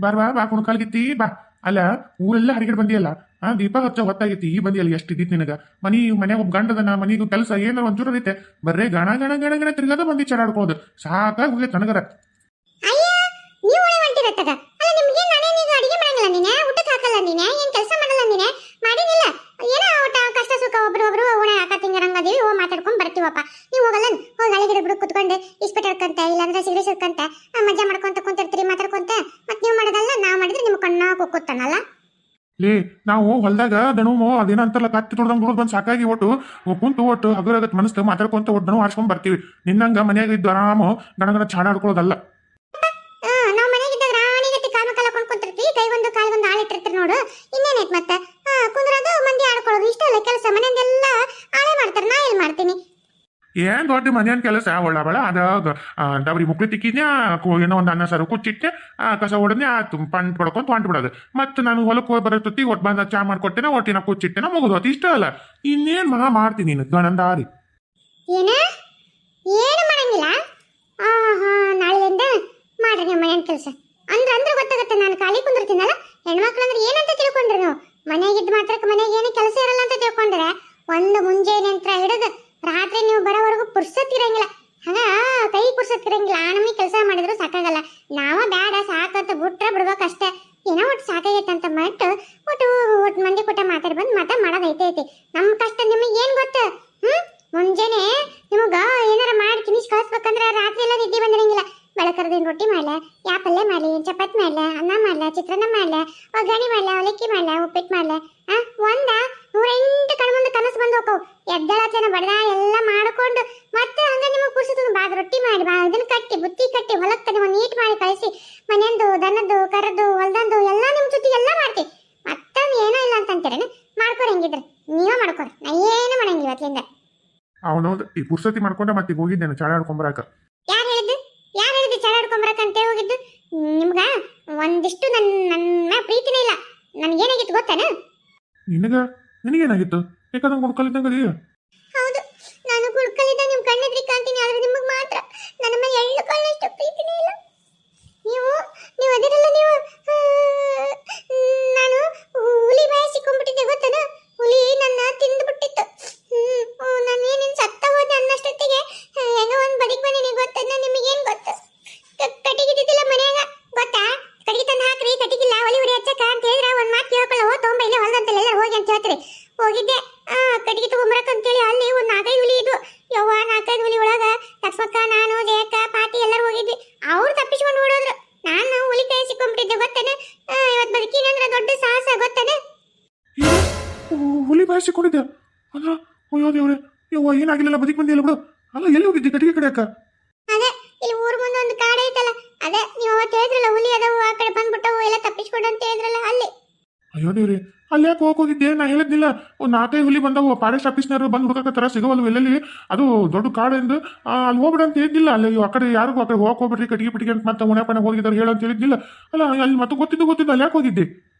Bar ಬಾ ಕುಣ್ಕಾಲ್ಗಿತ್ತಿ ಬಾ. ಅಲ್ಲ, ಊರೆಲ್ಲ ಹರಿಗಡೆ ಬಂದಿಯಲ್ಲ. ದೀಪ ಹಚ್ಚ ಹೊತ್ತಾಗೈತಿ, ಈ ಬಂದಿಯಲ್ಲ. ಎಷ್ಟು ಇದ್ದಿತ್ತು ನಿನಗ ಮನ್ಯಾಗ ಒಬ್ಬ ಗಂಡದನ, ಮನಿಗೂ ಕೆಲಸ ಏನಾರ ಒಂಚೂರು ಐತೆ. ಬರ್ರೇ ಗಣ ಗಣ ಗಣ ಗಣ ತಿರ್ಗದ ಬಂದಿ ಚಡಾಡ್ಕೊಳ್ಳೋದು ಸಾಕಾಗಿ ಹೋಗಿ ತನಗರ. ಅಯ್ಯ, ನೀವು ಒಳ್ಳೆ ಹೊಂಟಿರತ್ತಗ. ಅಲ್ಲ, ನಿಮ್ಗೆ ನಾನೇನೀಗ ಅಡಿಗೆ ಮಾಡಂಗಿಲ್ಲ ನೀನೆ, ಊಟಕ್ಕೆ ಹಾಕಲ್ಲ ನೀನೆ, ಏನ್ ಕೆಲಸ ಮಾಡಲ್ಲ ನೀನೆ, ಮಾಡಿನಿಲ್ಲ. ಏನೋ ಊಟ ಕಷ್ಟ ಸುಖ ಒಬ್ರು ಓಣ ಹಾಕತ್ತಿಂಗರಂಗದೀವಿ, ಮಾತಾಡ್ಕೊಂಡ್ ಬರ್ತೀವಪ್ಪ. ನೀವು ಹೋಗಲ್ಲ, ಹೋಗಿ ಹಳೆಗಿಡ ಬಿಡು ಕುತ್ಕೊಂಡು ಇಸ್ಪೆಟ್ ಹಿಡ್ಕಂತ, ಇಲ್ಲಾಂದ್ರೆ ಸಿಗರೇಟ್ ಹಿಡ್ಕಂತ ಮಜಾ ಮಾಡ್ಕೊಂತ ಕುಂತಿರ್ತೀರಿ ಮಾತಾಡ್ಕೊಂತ. ಮತ್ ನೀವು ಮಾಡೋದಲ್ಲ, ನಾವ್ ಮಾಡಿದ್ರೆ ನಿಮ್ಗೆ ಕಣ್ಣ ಕೂತಾನಲ್ಲ. ಲೇ, ನಾವು ಹೊಲ್ದಾಗ ದಣುಮೋ ಅದೇನ ಅಂತಲ್ಲ, ಕತ್ತಿ ತೊಳ್ದಂಗ್ ದುಡ್ದು ಬಂದು ಸಾಕಾಗಿ ಒಟ್ಟು ಕುಂತು ಒಟ್ಟು ಹಗುರಗತ್ ಮನಸ್ಸು ಮಾತಾಡ್ಕೊಂತ ಒಟ್ಟು ದಣು ಆಡ್ಸ್ಕೊಂಡ್ ಬರ್ತೀವಿ. ನಿನ್ನಂಗ ಮನ್ಯಾಗ ಇದ್ದು ಆರಾಮು ಗಣಗಣ ಚಾಡಾಡ್ಕೊಳ್ಳೋದಲ್ಲ. ನಾವ್ ಮನೆಗಿದ್ದಾಗ ರಾಣಿಗತಿ ಕಾಲ ಕಾಲ ಕೊಂಡ್ಕೊಂತಿರ್ತೀವಿ, ಕೈಗೊಂದು ಕಾಲ್ಗೊಂದು ಆಳಿಟ್ಟಿರ್ತೀರಿ ನೋಡು. ಇನ್ನೇನೈತ್ ಮತ್ತೆ ಕುಂದ್ರದು ಮಂದಿ ಆಡ್ಕೊಳ್ಳೋದು ಇಷ್ಟ ಅಲ್ಲ ಕೆಲಸ. ಮನೆಯಿಂದೆಲ್ಲ ಆಳೆ ಮಾಡ್ತಾರೆ, ನಾ ಎಲ್ಲಿ ಮಾಡ್ತೀನಿ. ಏನ್ ದೊಡ್ಡ ಮನೆಯನ್ ಕೆಲಸ ಒಳ್ಳ ಬಳ ಅದ ಡಬರಿ ಮುಕ್ಳಿ ತಿಕ್ಕಿದ್ಯಾ, ಏನೋ ಒಂದು ಅನ್ನ ಸಾರು ಕುಚ್ಚಿಟ್ಟೆ, ಕಸ ಹೊಡೆದ್ನೆ ಆತು, ಪಂಟ್ ಪಡ್ಕೊಂತ ಹೊಂಟ್ ಬಿಡೋದು. ಮತ್ತೆ ನಾನು ಹೊಲಕ್ಕೆ ಹೋಗಿ ಬರತ್ತಿ ಒಟ್ಟು ಬಂದ ಚಾ ಮಾಡ್ಕೊಟ್ಟೆನ, ಒಟ್ಟಿನ ಕುಚ್ಚಿಟ್ಟೆನ, ಮುಗಿದೋತು. ಇಷ್ಟ ಅಲ್ಲ, ಇನ್ನೇನ್ ಮಾಡ್ತೀನಿ ನೀನು ಗಣಂದಾರಿ. ಏನ ಏನು ಮಾಡಂಗಿಲ್ಲ. ಹಾ, ನಾಳೆಯಿಂದ ಮಾಡ್ರಿ ನಿಮ್ಮ ಮನೆಯ ಕೆಲಸ. ಅಂದ್ರೆ ಗೊತ್ತಾಗತ್ತೆ, ನಾನು ಖಾಲಿ ಕುಂದಿರ್ತೀನಲ್ಲ. ಹೆಣ್ಮಕ್ಳು ಅಂದ್ರೆ ಏನಂತ ತಿಳ್ಕೊಂಡ್ರಿ ನೀವು? ಮನೆಯಾಗಿದ್ದು ಮಾತ್ರಕ್ಕೆ ಮನೆಗೆ ಏನು ಕೆಲಸ ಇರಲ್ಲ ಅಂತ ತಿಳ್ಕೊಂಡ್ರೆ, ಒಂದು ಮುಂಜಾನೆ ಅಂತ ಹಿಡಿದು ರಾತ್ರಿ ನೀವು ಬರೋವರೆಗೂ ಪುರ್ಸತ್ತಿರಂಗಿಲ್ಲ. ಹಂಗ ಕೈ ಪುರ್ಸತ್ತಿರಂಗಿಲ್ಲ. ಆ ನಮಗೆ ಕೆಲಸ ಮಾಡಿದ್ರು ಸಾಕಾಗಲ್ಲ. ನಾವ ಬ್ಯಾಡ ಸಾಕಂತ ಬಿಟ್ರೆ ಬಿಡ್ಬೇಕಷ್ಟೇ. ಏನೋ ಒಟ್ಟು ಸಾಕಾಗೈತೆ ಅಂತ ಮಟ್ಟು ಒಟ್ಟು ಮಂದಿ ಕೂಟ ಮಾತಾಡಿ ಬಂದು ಮಾತಾ ಮಾಡೋದೈತೈತಿ. ನಮ್ಮ ಕಷ್ಟ ನಿಮಗೆ ಏನು ಗೊತ್ತು? ಮುಂಜಾನೆ ನಿಮಗ ಏನಾರ ಮಾಡಿ ತಿನಿಸ್ ಕಳಿಸ್ಬೇಕಂದ್ರೆ ರಾತ್ರಿ ಎಲ್ಲ ನಿದ್ದೆ ಬಂದಿರಂಗಿಲ್ಲ. ಬೆಳಕರದಿನ ರೊಟ್ಟಿ ಮಾಡ್ಲ, ಯಾ ಪಲ್ಯ ಮಾಡ್ಲಿ, ಚಪಾತಿ ಮಾಡ್ಲ, ಅನ್ನ ಮಾಡ್ಲ, ಚಿತ್ರಾನ್ನ ಮಾಡ್ಲ, ಒಗ್ಗರಣೆ ಮಾಡ್ಲ, ಅವಲಕ್ಕಿ ಮಾಡ್ಲ, ಉಪ್ಪಿಟ್ಟು ಮಾಡ್ಲ. 108 ಕಣ್ಮುಂದೆ ಕನಸು ಬಂದು ಹೋಗವು. ಎದ್ದಳತನ ಬಡದ ಎಲ್ಲ ಮಾಡ್ಕೊಂಡು ಮತ್ತೆ ಹಂಗ ನಿಮಗೆ ಕುರ್ಸಿದ್ ಬಾದ್ ರೊಟ್ಟಿ ಮಾಡಿ ಇದನ್ನ ಕಟ್ಟಿ ಬುತ್ತಿ ಕಟ್ಟಿ ಹೊಲಕ್ಕೆ ನೀವು ನೀಟ್ ಮಾಡಿ ಕಳಿಸಿ ಮನೆಯಂದು ದನದ್ದು ಕರದ್ದು ಹೊಲ್ದಂದು ಎಲ್ಲ ನಿಮ್ಮ ಜೊತೆ ಎಲ್ಲ ಮಾಡ್ತೀವಿ. ಮತ್ತೊಂದು ಏನೋ ಇಲ್ಲ ಅಂತ ಅಂತೀರೇನು? ಮಾಡ್ಕೊರಿ, ಹೆಂಗಿದ್ರೆ ನೀವೇ ಮಾಡ್ಕೊರಿ, ನಾ ಏನು ಮಾಡಂಗಿಲ್ಲ ಇವತ್ತಿಂದ. ಅವನೌದು ಈ ಪುರ್ಸತಿ ಮಾಡ್ಕೊಂಡ ಮತ್ತೆ ಹೋಗಿದ್ದೇನೆ ಚಾಡ ಆಡ್ಕೊಂಬರಾಕ. ಯಾರು ಹೇಳಿದ್ದು ಚಾಡ ಆಡ್ಕೊಂಬರಕ ಅಂತ ಹೋಗಿದ್ದು? ನಿಮ್ಗ ಒಂದಿಷ್ಟು ನನ್ನ ಪ್ರೀತಿನೇ ಇಲ್ಲ. ನನ್ಗೇನಾಗಿತ್ತು ಗೊತ್ತಾನ? ನಿನಗೇನಾಗಿತ್ತು? ಯಾಕಂದ್ರೆ ಹುಡ್ಕಲಿದ್ದಂಗದಿ. ಹೌದು, ನಾನು ಗುಡ್ಕಲಿದ್ದ ನಿಮ್ ಕಣ್ಣೆದ್ರಿ ಕಾಣ್ತೀನಿ, ಆದ್ರೆ ನಿಮಗೆ ಮಾತ್ರ ನನ್ನ ಮೇಲೆ ಎಳ್ಳು ಕಳ್ಳಷ್ಟು ಪ್ರೀತಿನೇ ಇಲ್ಲ. ನೀವು ಅದಿರಲ್ಲ, ನೀವು ನಾನು ಹುಲಿ ಬಾಯ ಸಿಕ್ಕೊಂಡ್ಬಿಟ್ಟಿದ್ದೆ ಗೊತ್ತನ? ಹುಲಿ ನನ್ನ ತಿಂದ್ಬಿಟ್ಟಿತ್ತು. ನಾನು ಏನೇನು ಸತ್ತ ಹೋದೆ ಅನ್ನಷ್ಟೊತ್ತಿಗೆ ಹೆಂಗ ಒಂದು ಬದಿಗೆ ಬಂದಿನಿ ಗೊತ್ತನ? ನಿಮಗೇನು ಗೊತ್ತು? ಕಟ್ಟಿಗಿದ್ದಿಲ್ಲ ಮನ್ಯಾಗ ಗೊತ್ತಾ? ಕಟ್ಟಿಗೆ ತಂದು ಹಾಕ್ರಿ, ಕಟ್ಟಿಗಿಲ್ಲ ಒಲಿ ಉಡಿ ಹಚ್ಚಕ ಅಂತ ಹೇಳಿದ್ರೆ ಒಂದು ಮಾತು ಕೇಳ್ಕೊಳ್ಳ, ತೊಗೊಂಬ ಇಲ್ಲೇ ಹೊಲ್ದಂತೆಲ್ಲ ಎಲ್ಲರೂ ಹೋಗಿ ಅಂತ ಹೇಳ್ತೀರಿ. ಹೋಗಿದ್ದೆ ಕಟ್ಟಿಗೆ ತಗೊಂಬರಕ್ ಅಂತೇಳಿ. ಅಲ್ಲಿ ಒಂದು 4-5 ಹುಲಿ ಇದ್ವು. ಯವ್ವ, 4-5 ಹುಲಿ ಒಳಗ ಲಕ್ಷ್ಮಕ್ಕ, ನಾನು, ಜಯಕ್ಕ, ಪಾಟಿ ಎಲ್ಲರೂ ಹೋಗಿದ್ವಿ. ಅವ್ರು ತಪ್ಪಿಸ್ಕೊಂಡು ಓಡೋದ್ರು. ನಾನು ಹುಲಿ ಕೈ ಸಿಕ್ಕೊಂಡ್ಬಿಟ್ಟಿದ್ದೆ ಗೊತ್ತೇನೆ? ಇವತ್ತು ಬದುಕಿನಂದ್ರೆ ದೊಡ್ಡ ಸಾಹಸ ಗೊತ್ತೇನೆ? ಹುಲಿ ಬಾಯಿ ಸಿಕ್ಕೊಂಡಿದ್ದೆ ಅಂದ್ರ? ಅಯ್ಯೋ ದೇವ್ರೆ, ಯವ್ವ ಏನಾಗಿಲ್ಲ, ಬದುಕಿ ಬಂದಿಲ್ಲ ಬಿಡು. ಅಲ್ಲ, ಎಲ್ಲಿ ಹೋಗಿದ್ದೆ ಕಟ್ಟಿಗೆ ಕಡೆ ಅಕ್ಕ? ಅದೇ ಇಲ್ಲಿ ಊರ್ ಮುಂದೆ ಒಂದು ಕಾಡ ಐತಲ್ಲ, ಅದೇ ನೀವು ಅವತ್ತು ಹೇಳಿದ್ರಲ್ಲ ಹುಲಿ ಅದಾವು ಆ ಕಡೆ ಬಂದ್ಬಿಟ್ಟವು ಎಲ್ಲ ತಪ್ಪಿಸ್ಕೊಂಡು ಅಂತ ಹೇಳಿದ್ರಲ್ಲ ಅಲ್ಲಿ. ಅಯ್ಯೋ ದೇವ್ರಿ, ಅಲ್ಲಿ ಯಾಕೆ ಹೋಗಿದ್ದೆ? ನಾ ಹೇಳಿದ್ನಿಲ್ಲ, ಒಂದು 4-5 ಹುಲಿ ಬಂದವು. ಫಾರೆಸ್ಟ್ ಆಫೀಸ್ನವರು ಬಂದು ಹುಡುಕತ್ತರ, ಸಿಗವಲ್ಲು ಎಲ್ಲೆಲ್ಲಿ. ಅದು ದೊಡ್ಡ ಕಾಡೆಂದು ಅಲ್ಲಿ ಹೋಗ್ಬಿಡ ಅಂತ ಹೇಳಿದ್ದಿಲ್ಲ. ಅಲ್ಲಿ ಆ ಕಡೆ ಯಾರಿಗೂ ಆ ಕಡೆ ಹೋಗ್ಬಿಡ್ರಿ ಕಟ್ಟಿಗೆ ಪಿಟಿಗೆ ಅಂತ ಮತ್ತೆ ಉಣೆಪಣೆ ಹೋಗಿದ್ದಾರೆ ಹೇಳಂತ ಹೇಳಿದ್ದಿಲ್ಲ. ಅಲ್ಲ, ಅಲ್ಲಿ ಮತ್ತೆ ಗೊತ್ತಿದ್ದು ಅಲ್ಲಿ ಯಾಕೆ ಹೋಗಿದ್ದೆ?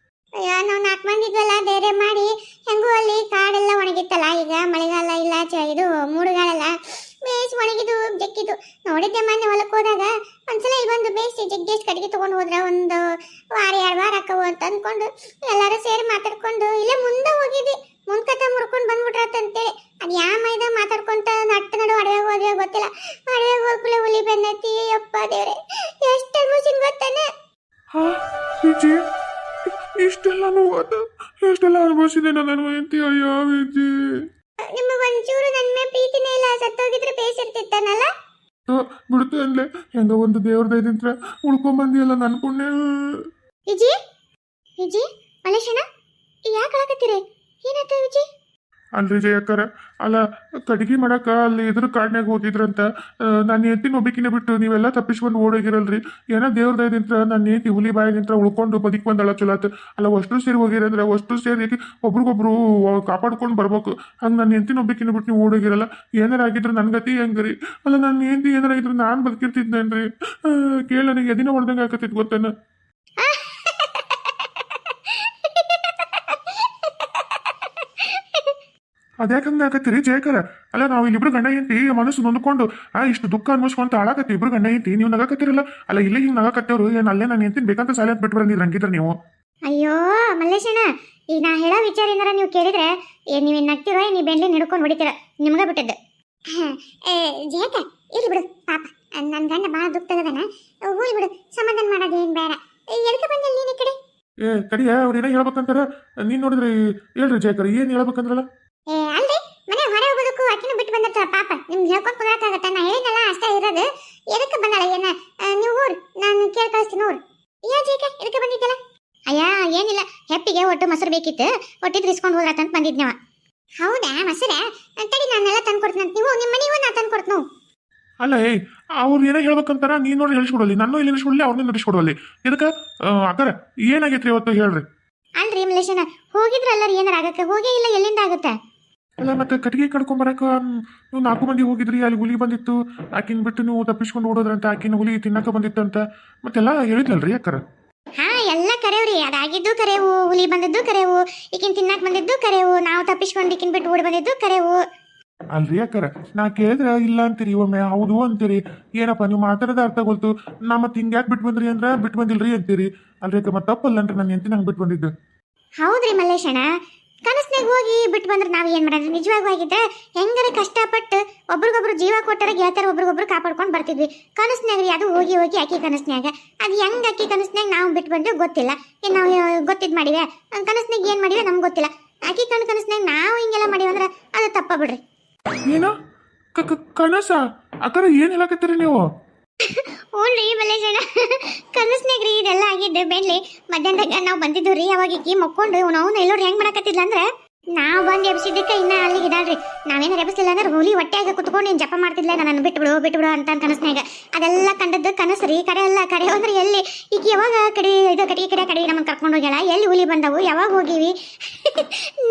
ಅಯ್ಯೋ, ನಾವು 4 ಮಂದಿ ಇದ್ವಲ್ಲ, ಧೈರ್ಯ ಮಾಡಿ ಹೆಂಗೂ ಅಲ್ಲಿ ಕಾಡೆಲ್ಲ ಒಣಗಿತ್ತಲ್ಲ. ಈಗ ಮಳೆಗಾಲ ಇಲ್ಲ, ಇದು ಮೂಡುಗಾಲಲ್ಲ, ಬೇಸ್ ಒಣಗಿದು ಜಕ್ಕಿದು. ನೋಡಿದ್ದೆ ಮೊನ್ನೆ ಹೊಲಕ್ಕೆ ಹೋದಾಗ ಒಂದ್ಸಲ ಇಲ್ಲಿ ಬಂದು ಬೇಯಿಸಿ ಜಗ್ಗೆಷ್ಟು ಕಟ್ಟಿಗೆ ತೊಗೊಂಡು ಹೋದ್ರೆ ಒಂದು ವಾರ 2 ವಾರ ಹಾಕವು ಅಂತ ಅಂದ್ಕೊಂಡು ಎಲ್ಲರೂ ಸೇರಿ ಮಾತಾಡ್ಕೊಂಡು ಇಲ್ಲೇ ಮುಂದೆ ಹೋಗಿದ್ವಿ. ಮುಂದ್ಕತ ಮುರ್ಕೊಂಡು ಬಂದ್ಬಿಟ್ರತ್ತಂತೇಳಿ ಅದು ಯಾವ ಮೈದ ಮಾತಾಡ್ಕೊಂತ ನಡು ಅಡವೆಗೆ ಹೋದ್ರೆ ಗೊತ್ತಿಲ್ಲ. ಅಡವೆಗೆ ಹೋಗ್ಕೂಲೆ ಹುಲಿ ಬೆನ್ನತ್ತಿ. ಯಪ್ಪ ದೇವ್ರೆ, ಎಷ್ಟು ಅನ್ಭವಿಸಿನ ಗೊತ್ತಾನೆ? ವಿಜಿ, ಇಷ್ಟೆಲ್ಲ ನೋವು, ಎಷ್ಟೆಲ್ಲ ಅನುಭವಿಸಿದೆ ನಾನು ಎಂತಿ. ಅಯ್ಯೋ ವಿಜಿ, ನಿಮಗೆ ಒಂಚೂರು ನನ್ನ ಮೇಲೆ ಪ್ರೀತಿನೇ ಇಲ್ಲ. ಸತ್ತೋಗಿದ್ರೆ ಬೇಸಿರ್ತಿತ್ತಾನಲ್ಲ. ಬಿಡುತ್ತೆ ಅನ್ಲೆ, ಹೆಂಗ ಒಂದು ದೇವ್ರ ದಯದಿಂತ್ರ ಉಳ್ಕೊಂಬಂದಿಯಲ್ಲ ನನ್ನ ಪುಣ್ಯ. ವಿಜಿ, ವಿಜಿ, ಮಲೇಶನ ಯಾಕೆ ಹಾಕತ್ತೀರಿ? ಏನಾಯ್ತು ವಿಜಿ? ಅಲ್ರಿ ಜಯಕ್ಕರ, ಅಲ್ಲ ಕಡಿಗೆ ಮಾಡಕ್ಕ ಅಲ್ಲಿ ಇದ್ರ ಕಾಡ್ನಾಗ ಹೋಗಿದ್ರಂತ. ನಾನು ಹೆಂಡತಿ ಒಬ್ಬಿಕಿನ ಬಿಟ್ಟು ನೀವೆಲ್ಲ ತಪ್ಪಿಸ್ಕೊಂಡು ಓಡೋಗಿರಲ್ರಿ. ಏನೋ ದೇವ್ರ ದಯದಿಂತ್ರ ನನ್ನ ಹೆಂಡತಿ ಹುಲಿ ಬಾಯದಿಂತ್ರ ಉಳ್ಕೊಂಡು ಬದುಕಿ ಬಂದಳ ಚಲೋತ್. ಅಲ್ಲ, ಅಷ್ಟು ಸೇರಿ ಹೋಗಿರಂದ್ರೆ ಅಷ್ಟು ಸೇರಿ ಒಬ್ರಿಗೊಬ್ರು ಕಾಪಾಡ್ಕೊಂಡು ಬರ್ಬೇಕು. ಹಂಗೆ ನನ್ನ ಹೆಂಡತಿ ಒಬ್ಬಿಕಿನ ಬಿಟ್ಟು ನೀವು ಓಡೋಗಿರಲ್ಲ. ಏನಾರ ಆಗಿದ್ರೆ ನನ್ನ ಗತಿ ಹೆಂಗ್ರಿ? ಅಲ್ಲ, ನನ್ನ ಹೆಂಡತಿ ಏನಾರ ಆಗಿದ್ರೆ ನಾನು ಬದುಕಿರ್ತಿದ್ದೇನ್ರಿ? ಕೇಳ, ನನಗೆ ಎದಿನ ಹೊಡೆದಂಗೆ ಆಕತ್ತಿದ್ ಗೊತ್ತೇನ? ಅದ್ಯಾಕೆ ಹಂಗೆ ಆಗತ್ತೀರಿ ಜಯಕರ? ಅಲ್ಲ ನಾವು ಇಲ್ಲಿಬ್ರು ಗಂಡ ಹೆಂಡತಿ ಮನಸ್ಸು ನೊಂದ್ಕೊಂಡು ಇಷ್ಟು ದುಃಖ ಅನ್ಭವಿಸ್ಕೊಂತ ಹಾಳಾಕತ್ತಿ ಇಬ್ರು ಗಂಡ ಹೆಂಡತಿ, ನೀವು ನಗಾಕತ್ತೀರಲ್ಲ. ಅಲ್ಲ ಇಲ್ಲೇ ಹಿಂಗೆ ನಗಾಕತ್ತೇವ್ರು, ಏನು ಅಲ್ಲೇ ನಾನು ಹೆಂಡತಿನ ಬೇಕಂತ ಸಾಲ ಬಿಟ್ಟು ಬಂದಿದ್ರು ಹಂಗಿದ್ರೆ ನೀವು. ಅಯ್ಯೋ ಮಲ್ಲೇಶಣ್ಣ, ಈಗ ನಾ ಹೇಳೋ ವಿಚಾರ ಏನಾರ ನೀವು ಕೇಳಿದ್ರೆ ನೀವೇನು ನಗ್ತಿರೋ ನೀವು ಬೆಂಡ್ಲಿ ಹಿಡ್ಕೊಂಡು ಹೊಡಿತೀರ, ನಿಮ್ಗೆ ಬಿಟ್ಟದ್ದು. ಜೇಕ ಇಲ್ಲಿ ಬಿಡು ಪಾಪ, ನನ್ನ ಗಂಡ ಭಾಳ ದುಃಖದವನ, ಹೋಗಿ ಬಿಡು, ಸಮಾಧಾನ ಮಾಡೋದು ಏನು ಬೇಡ. ಎದಕ್ಕೆ ಬಂದಿಲ್ಲ ನೀನು ಈ ಕಡೆ? ಕಡಿಯ ಅವ್ರು ಏನೋ ಹೇಳ್ಬೇಕಂತಾರ, ನೀನ್ ನೋಡಿದ್ರಿ ಹೇಳ್ರಿ ಜಯಕರ್ ಏನ್ ಹೇಳ್ಬೇಕಂದ್ರಲ್ಲ. ಅಲ್ರಿ ಮನೆ ಹೊರ ಹೋಗೋದಕ್ಕೂ ಅಕ್ಕಿನೂ ಬಿಟ್ಟು ಬಂದಿರ್ತಾರ ಪಾಪ, ನಿಮ್ಗೆ ಹೇಳ್ಕೊಂಡು ಕುಂದ್ರಾಕಾಗತ್ತ. ನಾ ಹೇಳಿನಲ್ಲ ಅಷ್ಟೇ ಇರೋದು. ಎದಕ್ಕೆ ಬಂದಾಳ ಏನ? ನೀವು ಊರು ನಾನು ಕೇಳಿ ಕಳಿಸ್ತೀನಿ ಊರು. ಯಾ ಜೇಕ ಎದಕ್ಕೆ ಬಂದಿದ್ದಲ್ಲ? ಅಯ್ಯ ಏನಿಲ್ಲ, ಹೆಪ್ಪಿಗೆ ಒಟ್ಟು ಮೊಸರು ಬೇಕಿತ್ತು, ಒಟ್ಟಿದ್ದು ಇಸ್ಕೊಂಡು ಹೋದ್ರಾತಂತ ಬಂದಿದ್ನವ. ಹೌದಾ ಮೊಸರ? ತಡಿ ನಾನೆಲ್ಲ ತಂದು ಕೊಡ್ತೀನಿ ಅಂತ, ನೀವು ನಿಮ್ಮ ಮನೆಗೂ ನಾ ತಂದು ಕೊಡ್ತೀನಿ. ಅಲ್ಲ ಅವ್ರು ಏನೋ ಹೇಳ್ಬೇಕಂತಾರ, ನೀನ್ ನೋಡಿ ಹೇಳಿಸ್ಕೊಡಲಿ, ನಾನು ಇಲ್ಲಿ ನಡೆಸ್ಕೊಡ್ಲಿ, ಅವ್ರನ್ನ ನಡೆಸ್ಕೊಡಲಿ. ಇದಕ್ಕೆ ಅಕ್ಕಾರ ಏನಾಗೈತ್ರಿ ಇವತ್ತು ಹೇಳ್ರಿ. ಅಲ್ರಿ ಮಲೇಶನ ಹೋಗಿದ್ರಲ್ಲ ರೀ, ಏನಾರ ಆಗಕ್ಕೆ? ಹೋಗೇ ಇಲ್ಲ, ಎಲ್ಲಿಂದ ಆಗುತ್ತೆ? ಅಲ್ಲ ಮತ್ತೆ ಕಟ್ಟಿಗೆ ಕಡ್ಕೊಂಬರಕ ನೀವು 4 ಮಂದಿ ಹೋಗಿದ್ರಿ, ಅಲ್ಲಿ ಹುಲಿ ಬಂದಿತ್ತು, ಆಕಿನ ಬಿಟ್ಟು ನೀವು ತಪ್ಪಿಸ್ಕೊಂಡು ಓಡೋದ್ರಂತ, ಆಕಿನ ಹುಲಿ ತಿನ್ನಕ ಬಂದಿತ್ತಂತ ಮತ್ತೆಲ್ಲ ಹೇಳಿದ್ನಲ್ರಿ ಅಕ್ಕಾರ. ಹಾ ಎಲ್ಲ ಕರೆವ್ರಿ, ಅದಾಗಿದ್ದು ಕರೆವು, ಹುಲಿ ಬಂದಿದ್ದು ಕರೆವು, ಈಕಿನ ತಿನ್ನಕ್ ಬಂದಿದ್ದು ಕರೆವು, ನಾವು ತಪ್ಪಿಸ್ಕೊಂಡು ಈಕಿನ ಬಿಟ್ಟು ಓಡಿ ಬಂದಿದ್ದು ಕರೆವು. ಅಲ್ರಿ ಅಕ್ಕಾರ, ನಾ ಕೇಳಿದ್ರೆ ಇಲ್ಲ ಅಂತೀರಿ, ಒಮ್ಮೆ ಹೌದು ಅಂತೀರಿ. ಏನಪ್ಪ ನೀವು ಮಾತಾಡೋದ ಅರ್ಥ ಗೊತ್ತು, ನಾ ಮತ್ತೆ ಹಿಂಗೆ ಯಾಕೆ ಬಿಟ್ಟು ಬಂದ್ರಿ ಅಂದ್ರೆ ಬಿಟ್ಟು ಬಂದಿಲ್ರಿ ಅಂತೀರಿ. ಅಲ್ರಿ ಅಕ್ಕ ಮತ್ತೆ ತಪ್ಪಲ್ಲನ್ರಿ, ನಾನು ಎಂತ ನಂಗೆ ಬಿಟ್ಟು ಬಂದಿದ್ದು. ಹೌದ್ರಿ ಮಲ್ಲೇಶಣ್ಣ, ಕನಸ್ನಾಗ ಹೋಗಿ ಬಿಟ್ಟು ಬಂದ್ರೆ ನಾವು ಏನ್ ಮಾಡೋದು? ನಿಜವಾಗೂ ಆಗಿದ್ರೆ ಹೆಂಗಾರ ಕಷ್ಟಪಟ್ಟು ಒಬ್ರಿಗೊಬ್ರು ಜೀವ ಕೊಟ್ಟರೆ ಗೆಳತರ ಒಬ್ರಿಗೊಬ್ರು ಕಾಪಾಡ್ಕೊಂಡು ಬರ್ತಿದ್ವಿ. ಕನಸ್ನಾಗ್ರಿ ಅದು ಹೋಗಿ ಹೋಗಿ ಅಕ್ಕಿ ಕನಸ್ನಾಗ ಅದು ಹೆಂಗ್ ಅಕ್ಕಿ ಕನಸ್ನಾಗ ನಾವು ಬಿಟ್ಟು ಬಂದ್ರೆ ಗೊತ್ತಿಲ್ಲ, ಏನ್ ನಾವು ಗೊತ್ತಿದ್ ಮಾಡಿವೆ, ಕನಸ್ನಾಗ ಏನ್ ಮಾಡಿವೆ ನಮ್ಗೆ ಗೊತ್ತಿಲ್ಲ. ಅಕ್ಕಿ ಕನಸ್ನಾಗ ನಾವು ಹಿಂಗೆಲ್ಲ ಮಾಡಿವಿ ಅಂದ್ರೆ ಅದು ತಪ್ಪ ಬಿಡ್ರಿ. ಏನೋ ಕನಸ ಅಕ್ಕಾರ ಏನ್ ಹೇಳಕತ್ತೀರಿ ನೀವು? ಹ್ಞೂನ್ರಿ ಮಲ್ಲೇಶಣ್ಣ, ಕನಸ್ನಾಗ್ರಿ ಇದೆಲ್ಲ ಆಗಿದ್ದು. ಬೆಳ್ಳಿ ಮಧ್ಯಾಹ್ನದಾಗ ನಾವು ಬಂದಿದ್ದು ರೀ, ಅವಾಗ ಈಕಿ ಮಕ್ಕೊಂಡು ನಾವು ಎಲ್ಲರೂ ಹೆಂಗ್ ಮಾಡಕತ್ತಿದ್ಲ ಅಂದ್ರೆ ನಾವು ಬಂದು ಎಬ್ಸಿದ್ದಕ್ಕೆ ಇನ್ನ ಅಲ್ಲಿಗೆ ಇದಾಳ್ರಿ. ನಾವೇನಾರು ಎಬ್ಸಿಲ್ಲ ಅಂದ್ರೆ ಹುಲಿ ಹೊಟ್ಟೆಯಾಗ ಕುತ್ಕೊಂಡು ನೀನು ಜಪ ಮಾಡ್ತಿದ್ಲ, ನಾನು ಬಿಟ್ಬಿಡು ಬಿಟ್ಬಿಡು ಅಂತ ಕನಸ್ನಾಗ. ಅದೆಲ್ಲ ಕಂಡದ್ದು ಕನಸ್ರಿ, ಕರೆ ಅಲ್ಲ. ಕರೆ ಅಂದ್ರೆ ಎಲ್ಲಿ ಈಗ ಯಾವಾಗ ಕಡೆ ಇದು ಕಡೆ ನಮ್ಮನ್ನು ಕರ್ಕೊಂಡು ಹೋಗ್ಯಾಳ, ಎಲ್ಲಿ ಹುಲಿ ಬಂದವು, ಯಾವಾಗ ಹೋಗಿವಿ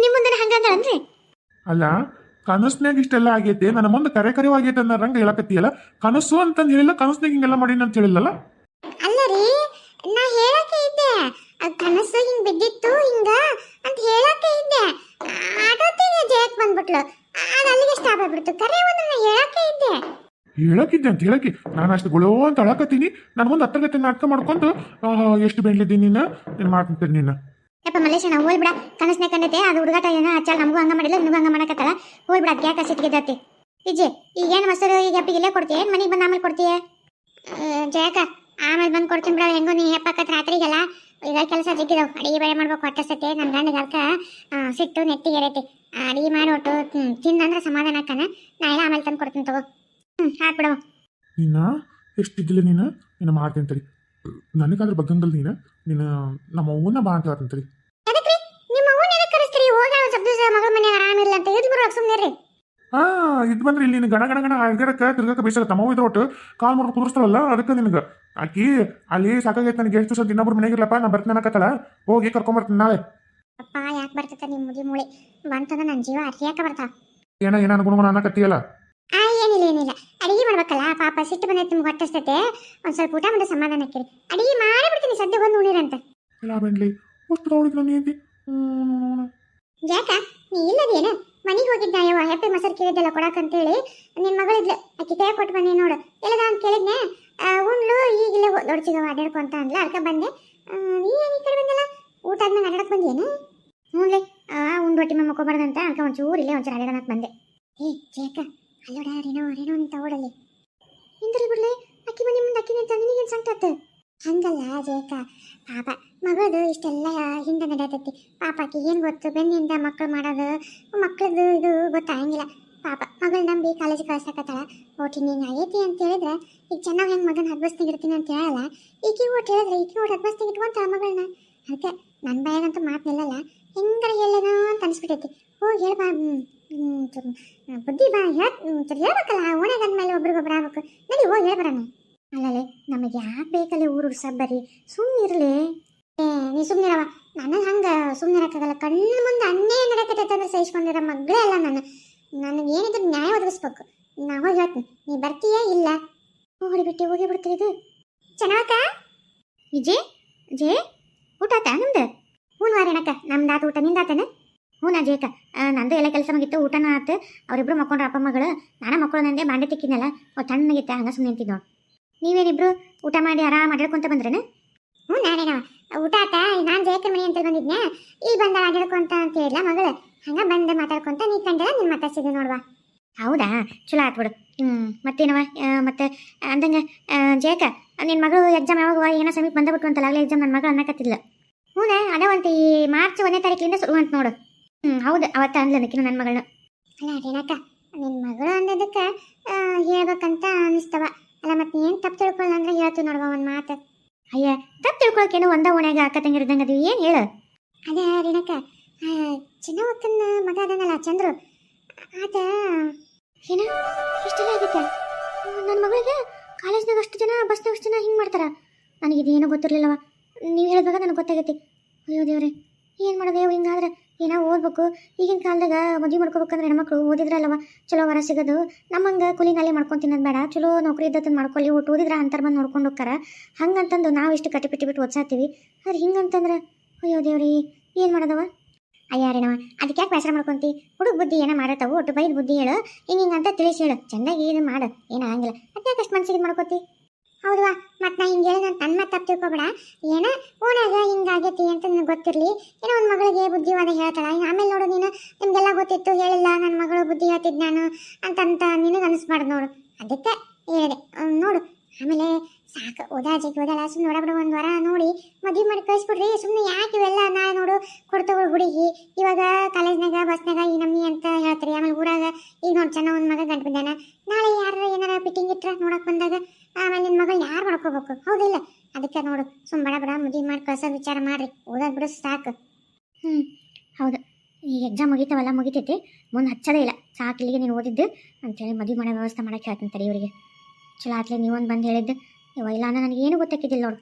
ನಿಮ್ಮ ಮುಂದೆ ಹಂಗಂದ್ರನ್ರಿ? ಅಲ್ಲ ಕನಸ್ನಾಗ ಇಷ್ಟೆಲ್ಲ ಆಗೈತೆ, ನನ್ನ ಮುಂದೆ ಕರೆ ಆಗೈತೆ ಅನ್ನೋ ರಂಗ ಹೇಳಕತ್ತೀಯಲ್ಲ. ಕನಸು ಅಂತಂದು ಹೇಳಿಲ್ಲ, ಕನಸ್ನಾಗ ಹಿಂಗೆಲ್ಲ ಮಾಡೀನಿ ಅಂತ ಹೇಳಿಲ್ಲಲ್ಲ. ಅಲ್ಲ ರೀ, ನಾ ಹೇಳಕ್ಕೆ ಇದ್ದೆ, ಕನಸು ಹಿಂಗ್ ಬಿದ್ದಿತ್ತು ಹಿಂಗ ಅಂತ ಹೇಳಕ್ಕೆ ಇದ್ದೆ. ಆಟೋತಿಗೆ ಜಯಕ್ ಬಂದ್ಬಿಟ್ಲು, ಅದು ಅಲ್ಲಿಗೆ ಸ್ಟಾಪ್ ಆಗ್ಬಿಡ್ತು. ಕರೆ ಒಂದು ನಾ ಹೇಳಕ್ಕೆ ಇದ್ದೆ. ಹೇಳಕ್ಕಿದ್ದೆ ಅಂತ ಹೇಳಕ್ಕೆ ನಾನು ಅಷ್ಟು ಗುಳೋ ಅಂತ ಅಳಕತ್ತೀನಿ. ನನ್ನ ಮುಂದೆ ಹತ್ತಗತ್ತೆ ನಾಟಕ ಮಾಡ್ಕೊಂಡು ಎಷ್ಟು ಬೆಂಡ್ಲಿದ್ದೀನಿ ನೀನು ಮಾಡ್ತೀನಿ ನೀನು. ಯಪ್ಪ ಮಲ್ಲೇಶಣ್ಣ ಹೋಲ್ ಬಿಡ, ಕನಸ್ನೇ ಕಂಡೈತೆ ಅದು ಹುಡುಗಾಟ ಏನೋ ಹಚ್ಚಾಳ, ನಮಗೂ ಹಂಗ ಮಾಡಿಲ್ಲ ನಿನಗೂ ಹಂಗ ಮಾಡಕತ್ತಲ್ಲ. ಹೋಲ್ ಬಿಡ, ಅದಕ್ಕೆ ಯಾಕೆ ಸಿಟ್ಟಿಗೆದತ್ತಿ ವಿಜಯ್. ಈಗೇನು ಮೊಸರು ಈಗ ಹಪ್ಪಿಗೆ ಇಲ್ಲೇ ಕೊಡ್ತೀಯ, ಏನು ಮನೆಗೆ ಬಂದು ಆಮೇಲೆ ಕೊಡ್ತೀಯ? ಜಯಕ ಆಮೇಲೆ ಬಂದು ಕೊಡ್ತೀನಿ ಬಿಡ, ಹೆಂಗೋ ನೀ ಹೆಪ್ಪಕ್ಕತ್ ರಾತ್ರಿಗೆಲ್ಲ ಈಗ ಕೆಲಸ ಜಿಗ್ಗಿದವು. ಅಡಿಗೆ ಬೇರೆ ಮಾಡ್ಬೇಕು ಹೊಟ್ಟಸತ್ತೆ. ನನ್ನ ಗಂಡಗೆ ಅದಕ್ಕೆ ಸಿಟ್ಟು ನೆತ್ತಿಗೆ ಎರೈತಿ. ಅಡಿಗೆ ಮಾಡಿ ಒಟ್ಟು ತಿಂದಂದ್ರೆ ಸಮಾಧಾನ ಅಕ್ಕನ. ನಾ ಎಲ್ಲ ಆಮೇಲೆ ತಂದು ಕೊಡ್ತೀನಿ ತಗೋ. ಹಾಕ್ಬಿಡವ ನೀನು ಎಷ್ಟಿದ್ದಿಲ್ಲ ನೀನು ಮಾಡ್ತೀನಿ ತಡಿ. ನನಗಾದ್ರೆ ಬಗ್ಗಂಗಲ್ ನೀನು ನಮ್ಮ ಅವ್ವನ್ನ ಬಾ ಅಂತ ಹೇಳ್ತೀನಿ ತಡಿ. ನಿಮ್ಮ ಅವ್ವನ ಎದಕ್ಕೆ ಕರೆಸ್ತೀರಿ? ಹೋಗಿ ಶಬ್ದ ಮಗಳ ಮನೆ ಆರಾಮಿಲ್ಲ ಅಂತ ಇದ್ ಬರೋ ಸುಮ್ಮನೆ. ಇದು ಬಂದ್ರೆ ಇಲ್ಲಿ ನೀನು ಗಣ ಅಡ್ಗಡಕ್ಕೆ ತಿರ್ಗಕ್ಕೆ ಬೇಸತ್ತ ತಮ್ಮ ಇದ್ರ ಒಟ್ಟು ಕಾಲ್ ಮಾಡಿ ಕುದುರಿಸ್ತಾಳಲ್ಲ, ಅದಕ್ಕೆ ನಿನಗೆ ಆಕಿ ಅಲ್ಲಿ ಸಾಕಾಗೈತೆ. ನನಗೆ ಎಷ್ಟು ಸತಿ ಇನ್ನೊಬ್ರು ಮನೆಗಿರ್ಲಪ್ಪ, ನಾ ಬರ್ತೀನಿ ಅನ್ನಕತ್ತಲ್ಲ, ಹೋಗಿ ಕರ್ಕೊಂಬರ್ತೀನಿ ನಾಳೆ. ಅಪ್ಪ ಯಾಕೆ ಬರ್ತೈತ ನಿಮ್ಮ ಮುದಿ ಮೂಳೆ ಬಂತಂದ್ರೆ ನನ್ನ ಜೀವ ಅರ್ಯಾಕ ಬರ್ತಾವ. ಏನ ಅನುಗುಣ ಅನ್ನಕತ್ತೀಯಲ್ಲ. ಏನಿಲ್ಲ ಅಡಿಗೆ ಮಾಡ್ಬೇಕಲ್ಲ ಪಾಪ, ಸಿಟ್ಟು ಬಂದೈತೆ ನಿಮ್ಗೆ ಹೊಟ್ಟಸ್ತೈತೆ. ಒಂದ್ ಸ್ವಲ್ಪ ಊಟ ಮಾಡಿ ಸಮಾಧಾನ ಹಾಕಿರಿ. ಅಡಿಗೆ ಮಾಡಿ ಬಿಡ್ತೀನಿ, ಸದ್ಯ ಬಂದು ಉಳಿರಂತ. ಇಲ್ಲ ಬೆಂಡ್ಲಿ ಅಷ್ಟು ತಗೊಳಿಕ್ ನಾನು ఏంటి ಯಾಕ ನೀ ಇಲ್ಲದೇನು? ಮನೆಗೆ ಹೋಗಿದ್ದ ಯವ್ವ ಹೆಪ್ಪಿ ಮೊಸರು ಕೇಳಿದ್ದೆಲ್ಲ ಕೊಡಕಂತೇಳಿ ನಿನ್ನ ಮಗಳಿದ್ಲು, ಆಕಿ ಕೈ ಕೊಟ್ಟು ಬನ್ನಿ ನೋಡು ಎಲ್ಲದ ಅಂತ ಕೇಳಿದ್ನೆ. ಉಂಡ್ಲು ಈಗಿಲ್ಲೇ ದೊಡ್ಚಿಗವ ಅಡ್ಯಾಡ್ಕೊಂತ ಅಂದ್ಲ, ಅದಕ್ಕೆ ಬಂದೆ. ನೀ ಏನು ಈ ಕಡೆ ಬಂದಲ್ಲ? ಊಟ ಆದ್ಮೇಲೆ ಅಡ್ಯಾಡಕ್ ಬಂದೇನು? ಹ್ಞೂನ್ಲಿ ಉಂಡು ಹೊಟ್ಟಿ ಮೇಲೆ ಮಕ್ಕೋಬಾರ್ದಂತ ಅದಕ್ಕೆ ಒಂಚೂರು ಇಲ್ಲೇ ಒಂಚೂರು ಅಡ್ಯಾಡಕ್ ಬಂದೆ. ಜೇಕ ಅಲ್ಲೋಡ ರೇಣೋ ನಿಂತ ಓಡಲ್ಲಿ ಹಿಂದರಿ ಬಿಡ್ಲಿ. ಅಕ್ಕಿ ಮನೆ ಮುಂದೆ ಅಕ್ಕಿ ನಿಂತ ನಿನಗೇನು ಸಂಕಟ? ಹಂಗಲ್ಲ ಜೇಕ, ಪಾಪ ಮಗಳದು ಇಷ್ಟೆಲ್ಲ ಹಿಂದೆ ನಡೆಯತೈತಿ. ಪಾಪ ಆಕಿ ಏನು ಗೊತ್ತು, ಬೆನ್ನಿಂದ ಮಕ್ಕಳು ಮಾಡೋದು, ಮಕ್ಕಳದು ಇದು ಗೊತ್ತಾಗಂಗಿಲ್ಲ. ಪಾಪ ಮಗಳು ನಂಬಿ ಕಾಲೇಜಿಗೆ ಕಳ್ಸಕತ್ತಾಳ. ಓಟಿ ನೀನು ಆಗೈತಿ ಅಂತ ಹೇಳಿದ್ರೆ ಈಗ ಚೆನ್ನಾಗಿ ಹೆಂಗೆ ಮಗನ ಹದ್ಬಸ್ನಾಗ ಇರ್ತೀನಿ ಅಂತ ಹೇಳಲ್ಲ. ಈಕಿ ಓಟ್ ಹೇಳಿದ್ರೆ ಈಕಿ ಓಟ್ ಹದ್ಬಸ್ನಾಗ ಇಟ್ಕೊಂತ ಮಗಳನ್ನ. ಅದಕ್ಕೆ ನನ್ನ ಬಾಯಾಗಂತೂ ಮಾತು ನಿಲ್ಲಲ್ಲ, ಹೆಂಗಾರ ಹೇಳೇನೋ ಅಂತ ಅನಿಸ್ಬಿಟ್ಟೈತಿ. ಹೋಗಿ ಹೇಳ ಬಾ, ಬುದ್ಧಿ ಬಾ, ಹೇಳ್ಬೇಕಲ್ಲ. ಓಣೆಗೆ ಅಂದ್ಮೇಲೆ ಒಬ್ರಿಗೊಬ್ರು ಆಗ್ಬೇಕು. ನಡಿ ಹೋಗಿ ಹೇಳ್ಬರೋಣ. ಅಲ್ಲಲ್ಲಿ ನಮಗೆ ಯಾಕೆ ಬೇಕಲ್ಲಿ ಊರು ಸಬ್ಬರಿ, ಸುಮ್ಮನಿರಲಿ. ನೀ ಸುಮ್ಮನಿರವ, ನನಗೆ ಹಂಗೆ ಸುಮ್ಮನಿರಕ್ಕಾಗಲ್ಲ. ಕಣ್ಣು ಮುಂದೆ ಅನ್ನೇ ನಡೆಯಕತ್ತೈತೆ ಅಂದ್ರೆ ಸಹಿಸ್ಕೊಂಡಿರೋ ಮಗಳೇ ಅಲ್ಲ ನಾನು. ನನಗೆ ಏನಿದ್ರು ನ್ಯಾಯ ಒದಗಿಸ್ಬೇಕು. ನಾ ಹೋಗಿ ಹೇಳ್ತೀನಿ, ನೀ ಬರ್ತೀಯಾ ಇಲ್ಲ? ಹೋಗಿ ಬಿಡ್ತೀರಿ. ಇದು ಚೆನ್ನಾಕ ವಿಜಯ್ ಊಟ ಆತ ನಮ್ದು? ಹ್ಞೂ ವಾರೇನಕ್ಕ, ನಮ್ದು ಆತ ಊಟ, ನಿಂದಾತನ? ಹ್ಞೂ ನಾ ಜೇಕ ನಂದು ಎಲ್ಲ ಕೆಲಸ ಮುಗಿತ್ತು, ಊಟನ ಆತು. ಅವರಿಬ್ರು ಮಕ್ಕೊಂಡ್ರ ಅಪ್ಪ ಮಗಳು. ನಾನು ಮಕ್ಕಳು ನಂದೆ ಬಾಂಡೆ ತಿಕ್ಕಿದ್ನಲ್ಲ, ತಣ್ಣಗಿತ್ತೆ ಹಂಗೆ ಸುಮ್ಮನೆ ನಿಂತಿದ್ದು ನೋಡಿ. ನೀವೇನಿಬ್ರು ಊಟ ಮಾಡಿ ಆರಾಮ ಅಡ್ಯಾಡ್ಕೊಂತ ಬಂದ್ರೇನು? ಹ್ಞೂ ನಾನೇನವ ಊಟ ಆತ. ನಾನು ಜಯಕರ್ ಮನೆ ಅಂತ ಬಂದಿದ್ನೆ, ಇಲ್ಲಿ ಬಂದ ಅಡ್ಯಾಡ್ಕೊಂತ ಅಂತ ಹೇಳಿಲ್ಲ ಮಗಳು. ಹಂಗೆ ಬಂದು ಮಾತಾಡ್ಕೊಂತ ನೀ ಕಂಡೆಲ್ಲ ನೀನು ಮಾತಾಡ್ಸಿದ್ದೆ ನೋಡ್ವಾ. ಹೌದಾ, ಚಲೋ ಆತ್ ಬಿಡು. ಮತ್ತೇನವ ಮತ್ತೆ ಅಂದಂಗೆ ಜಯಕ ನಿನ್ನ ಮಗಳು ಎಕ್ಸಾಮ್ ಯಾವಾಗ ಏನೋ ಸಮೀಪ ಬಂದಬಿಟ್ಟು ಅಂತಲ್ಲ, ಆಗಲೇ ಎಕ್ಸಾಮ್ ನನ್ನ ಮಗಳು ಅನ್ನಕತ್ತಿಲ್ಲ. ಹ್ಞೂ ಅಡವಂತ ಈ ಮಾರ್ಚ್ 1ನೇ ತಾರೀಕಿಂದ ಶುರು ಅಂತ ನೋಡು. ಹೌದು ಅವತ್ತ ಅನ್ಲನಕಿನ ನನ್ನ ಮಗಳನ್ನ. ಅಲ್ಲ ರೇಣಕ್ಕ, ನಿನ್ನ ಮಗಳು ಅಂದದಕ್ಕೆ ಹೇಳ್ಬೇಕಂತ ಅನಿಸ್ತವ. ಅಲ್ಲ ಮತ್ತೆ ಏನು ತಪ್ಪು ತಿಳ್ಕೊಳ್ಳ ಅಂದ್ರೆ ಹೇಳ್ತು ನೋಡುವ ಒಂದು ಮಾತು. ಅಯ್ಯ ತಪ್ಪು ತಿಳ್ಕೊಳಕೇನು ಒಂದ ಓಣ್ಯಾಗ ಅಕ್ಕ ತಂಗಿರಿದ್ದಂಗೆ ಅದು ಏನು ಹೇಳು. ಅದೇ ರೇಣಕ್ಕ, ಚಿನ್ನವಕ್ಕನ ಮಗ ಅದನ್ನಲ್ಲ ಚಂದ್ರು, ಆತ ಏನ ಇಷ್ಟೆಲ್ಲ ಆಗುತ್ತೆ. ನನ್ನ ಮಗಳಿಗೆ ಕಾಲೇಜ್ನಾಗ ಅಷ್ಟು ಜನ ಬಸ್ನಾಗ ಅಷ್ಟು ಜನ ಹಿಂಗೆ ಮಾಡ್ತಾರ. ನನಗಿದೇನು ಗೊತ್ತಿರಲಿಲ್ಲವ, ನೀವು ಹೇಳಿದಾಗ ನನಗೆ ಗೊತ್ತಾಗೈತಿ. ಅಯ್ಯೋ ದೇವ್ರೆ, ಏನು ಮಾಡೋದು ಹಿಂಗಾದ್ರೆ? ಏನೋ ಓದ್ಬೇಕು. ಈಗಿನ ಕಾಲದಾಗ ಮದುವೆ ಮಾಡ್ಕೋಬೇಕಂದ್ರೆ ಹೆಣ್ಮಕ್ಳು ಓದಿದ್ರಲ್ಲವ ಚಲೋ ವರ ಸಿಗೋದು. ನಮ್ಮಂಗೆ ಕೂಲಿನಾಲೆ ಮಾಡ್ಕೊತೀನಿ ಬೇಡ, ಚಲೋ ನೌಕರಿ ಇದ್ದದನ್ನು ಮಾಡ್ಕೊಳ್ಳಿ, ಒಟ್ಟು ಓದಿದ್ರೆ ಅಂತಾರೆ ಬಂದು ನೋಡ್ಕೊಂಡು ಹೋಗ್ತಾರ. ಹಂಗಂತಂದು ನಾವು ಇಷ್ಟು ಕಟ್ಟಿಪಿಟ್ಟು ಬಿಟ್ಟು ಓದ್ಸಾತೀವಿ. ಆದ್ರೆ ಹಿಂಗಂತಂದ್ರೆ ಅಯ್ಯೋ ದೇವ್ರಿ, ಏನು ಮಾಡೋದವ? ಅಯ್ಯಾರೇನವ, ಅದಕ್ಕೆ ಯಾಕೆ ಬೇಸರ ಮಾಡ್ಕೊಂತಿ? ಹುಡುಗ ಬುದ್ಧಿ ಏನೋ ಮಾಡತ್ತವು, ಒಟ್ಟು ಬೈದ್ ಬುದ್ಧಿ ಹೇಳು, ಹಿಂಗಂತ ತಿಳಿಸಿ ಹೇಳು, ಚೆಂದಾಗಿ ಇದು ಮಾಡು, ಏನಾಗಂಗಿಲ್ಲ. ಅದ್ಯಾಕೆ ಅಷ್ಟು ಮನ್ಸಿಗೆ ಮಾಡ್ಕೋತಿ? ಹೌದವಾ, ಮತ್ತು ನಾ ಹಿಂಗೆ ಹೇಳಿ ನಾನು ತನ್ನ ತಪ್ಪು ತಿಳ್ಕೊಬೇಡ. ಏನೋ ಓಣಾಗ ಹಿಂಗಾಗೈತಿ ಅಂತ ನಿನಗೆ ಗೊತ್ತಿರಲಿ. ಏನೋ ಒಂದು ಮಗಳಿಗೆ ಬುದ್ಧಿವಾದ ಹೇಳ್ತಾಳ, ಆಮೇಲೆ ನೋಡು ನೀನು ನಿಮಗೆಲ್ಲ ಗೊತ್ತಿತ್ತು ಹೇಳಿಲ್ಲ ನನ್ನ ಮಗಳು ಬುದ್ಧಿ ಹೇಳ್ತಿದ್ದು ನಾನು ಅಂತ ನಿನಗೆ ಅನಿಸ್ಬಾರ್ದು ನೋಡು. ಅದಕ್ಕೆ ಹೇಳಿದೆ ನೋಡು. ಆಮೇಲೆ ಸಾಕು ಓದಾಜಿಗೆ ಓದಲ್ಲ, ಸುಮ್ಮನೆ ಹೊರಗಡೆ ಒಂದು ವಾರ ನೋಡಿ ಮದುವೆ ಮಾಡಿ ಕಳಿಸ್ಬಿಡ್ರಿ. ಸುಮ್ಮನೆ ಯಾಕೆ ಇವೆಲ್ಲ ನಾಳೆ ನೋಡು ಕೊಡ್ತವಳು ಹುಡುಗಿ, ಇವಾಗ ಕಾಲೇಜ್ನಾಗ ಬಸ್ನಾಗ ಈ ನಮ್ಮಿ ಅಂತ ಹೇಳ್ತಾರೆ. ಆಮೇಲೆ ಊರಾಗ ಈಗ ನೋಡಿ ಚೆನ್ನಾಗಿ ಒಂದು ಮಗ ಗಂಟು ಬಿದ್ದಾನ, ನಾಳೆ ಯಾರು ಏನಾರ ಫಿಟ್ಟಿಂಗ್ ಇಟ್ರೆ ನೋಡಕ್ಕೆ ಬಂದಾಗ ಆಮೇಲೆ ನಿನ್ನ ಮಗಳು ಯಾರು ಮಾಡ್ಕೋಬೇಕು? ಹೌದಿಲ್ಲ? ಅದಕ್ಕೆ ನೋಡು ಸುಮ್ಮ ಬಡ ಬಡ ಮದುವೆ ಮಾಡಿ ಕಳ್ಸೋ ವಿಚಾರ ಮಾಡ್ರಿ, ಓದೋದು ಬಿಡು ಸಾಕು. ಹೌದು, ಈಗ ಎಕ್ಸಾಮ್ ಮುಗಿತಾವಲ್ಲ, ಮುಗಿತೈತಿ, ಮುಂದೆ ಹಚ್ಚೋದೇ ಇಲ್ಲ. ಸಾಕು ಇಲ್ಲಿಗೆ ನೀನು ಓದಿದ್ದು ಅಂತೇಳಿ ಮದುವೆ ಮಾಡೋ ವ್ಯವಸ್ಥೆ ಮಾಡೋಕ್ಕೆ ಹೇಳ್ತೀನಿ ತಡಿ ಇವರಿಗೆ. ಚಲೋ ಆತ್ಲೆ ನೀವೊಂದು ಬಂದು ಹೇಳಿದ್ದು. ಇಲ್ಲ ಅಂದ್ರೆ ನನಗೇನು ಗೊತ್ತಾಕಿದ್ದಿಲ್ಲ ನೋಡು.